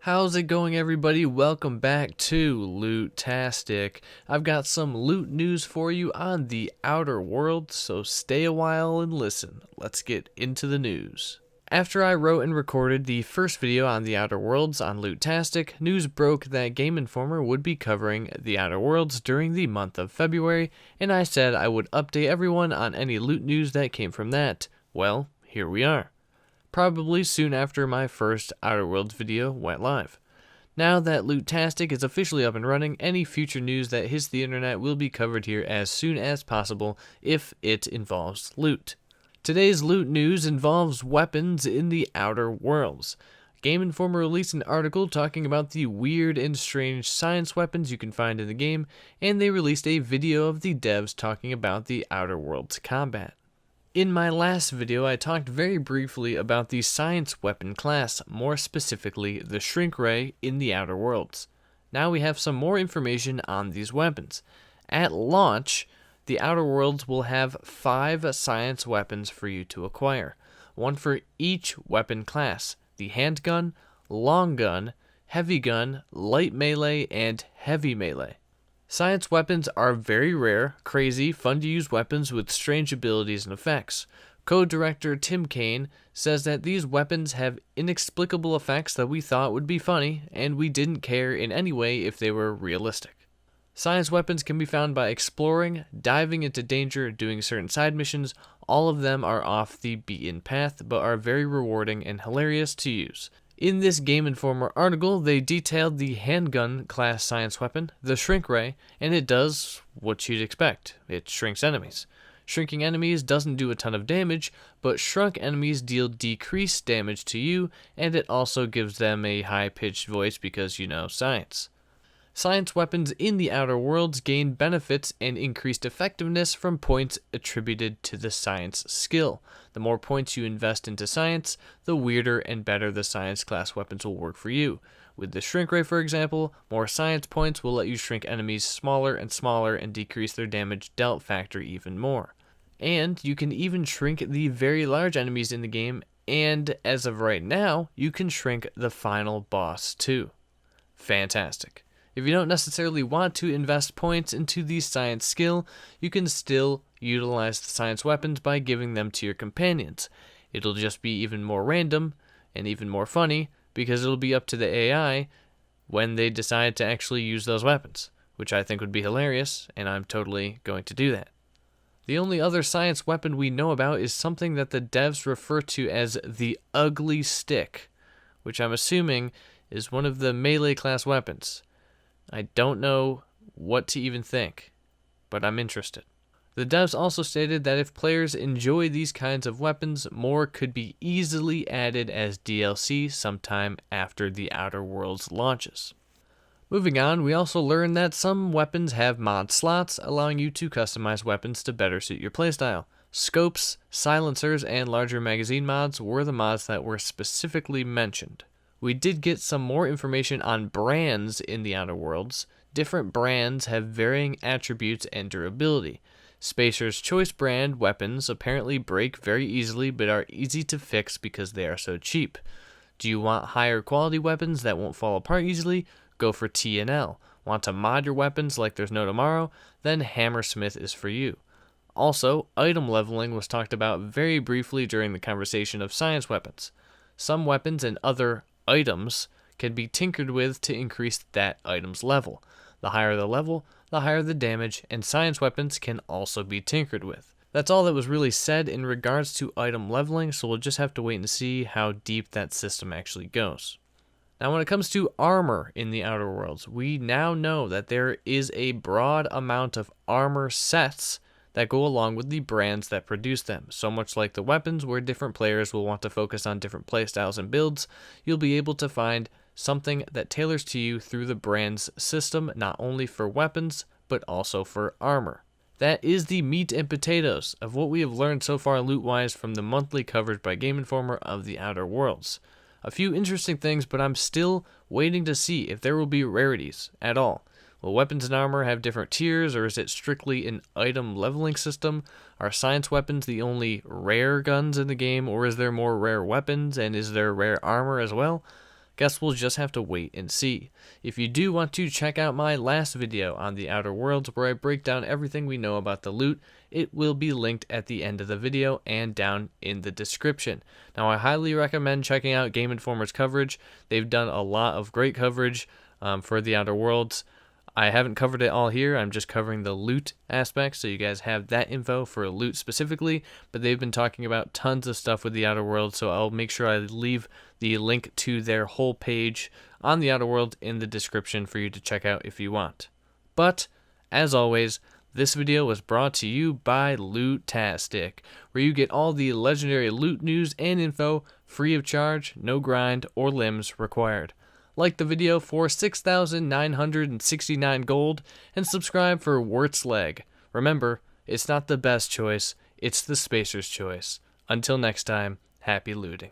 How's it going, everybody? Welcome back to LOOTastic. I've got some loot news for you on the Outer Worlds, so stay a while and listen. Let's get into the news. After I wrote and recorded the first video on the Outer Worlds on LOOTastic, news broke that Gameinformer would be covering the Outer Worlds during the month of February, and I said I would update everyone on any loot news that came from that. Well, here we are. Probably soon after my first Outer Worlds video went live. Now that LOOTastic is officially up and running, any future news that hits the internet will be covered here as soon as possible if it involves loot. Today's loot news involves weapons in the Outer Worlds. Gameinformer released an article talking about the weird and strange science weapons you can find in the game, and they released a video of the devs talking about the Outer Worlds combat. In my last video, I talked very briefly about the science weapon class, more specifically the shrink ray in the Outer Worlds. Now we have some more information on these weapons. At launch, the Outer Worlds will have 5 science weapons for you to acquire, one for each weapon class: the handgun, long gun, heavy gun, light melee, and heavy melee. Science weapons are very rare, crazy, fun-to-use weapons with strange abilities and effects. Code director Tim Kane says that these weapons have inexplicable effects that we thought would be funny, and we didn't care in any way if they were realistic. Science weapons can be found by exploring, diving into danger, doing certain side missions. All of them are off the beaten path, but are very rewarding and hilarious to use. In this Gameinformer article, they detailed the handgun class science weapon, the shrink ray, and it does what you'd expect. It shrinks enemies. Shrinking enemies doesn't do a ton of damage, but shrunk enemies deal decreased damage to you, and it also gives them a high-pitched voice because, science. Science weapons in the Outer Worlds gain benefits and increased effectiveness from points attributed to the science skill. The more points you invest into science, the weirder and better the science class weapons will work for you. With the shrink ray, for example, more science points will let you shrink enemies smaller and decrease their damage dealt factor even more. And you can even shrink the very large enemies in the game, and as of right now, you can shrink the final boss too. Fantastic. If you don't necessarily want to invest points into the science skill, you can still utilize the science weapons by giving them to your companions. It'll just be even more random and even more funny because it'll be up to the AI when they decide to actually use those weapons, which I think would be hilarious, and I'm totally going to do that. The only other science weapon we know about is something that the devs refer to as the ugly stick, which I'm assuming is one of the melee class weapons. I don't know what to even think, but I'm interested. The devs also stated that if players enjoy these kinds of weapons, more could be easily added as DLC sometime after the Outer Worlds launches. Moving on, we also learned that some weapons have mod slots, allowing you to customize weapons to better suit your playstyle. Scopes, silencers, and larger magazine mods were the mods that were specifically mentioned. We did get some more information on brands in the Outer Worlds. Different brands have varying attributes and durability. Spacer's Choice brand weapons apparently break very easily but are easy to fix because they are so cheap. Do you want higher quality weapons that won't fall apart easily? Go for T&L. Want to mod your weapons like there's no tomorrow? Then Hammersmith is for you. Also, item leveling was talked about very briefly during the conversation of science weapons. Some weapons and other items can be tinkered with to increase that item's level. The higher the level, the higher the damage, and science weapons can also be tinkered with. That's all that was really said in regards to item leveling, so we'll just have to wait and see how deep that system actually goes. Now when it comes to armor in the Outer Worlds, we now know that there is a broad amount of armor sets that go along with the brands that produce them. So much like the weapons, where different players will want to focus on different playstyles and builds, you'll be able to find something that tailors to you through the brand's system, not only for weapons, but also for armor. That is the meat and potatoes of what we have learned so far loot-wise from the monthly coverage by Gameinformer of the Outer Worlds. A few interesting things, but I'm still waiting to see if there will be rarities at all. Will weapons and armor have different tiers, or is it strictly an item leveling system? Are science weapons the only rare guns in the game, or is there more rare weapons, and is there rare armor as well? Guess we'll just have to wait and see. If you do want to check out my last video on the Outer Worlds where I break down everything we know about the loot, it will be linked at the end of the video and down in the description. Now I highly recommend checking out Gameinformer's coverage. They've done a lot of great coverage for the Outer Worlds. I haven't covered it all here. I'm just covering the loot aspect, so you guys have that info for loot specifically, but they've been talking about tons of stuff with the Outer Worlds, so I'll make sure I leave the link to their whole page on the Outer World in the description for you to check out if you want. But, as always, this video was brought to you by LOOTastic, where you get all the legendary loot news and info free of charge, no grind or limbs required. Like the video for 6,969 gold, and subscribe for Wirt's Leg. Remember, it's not the best choice, it's the spacer's choice. Until next time, happy looting.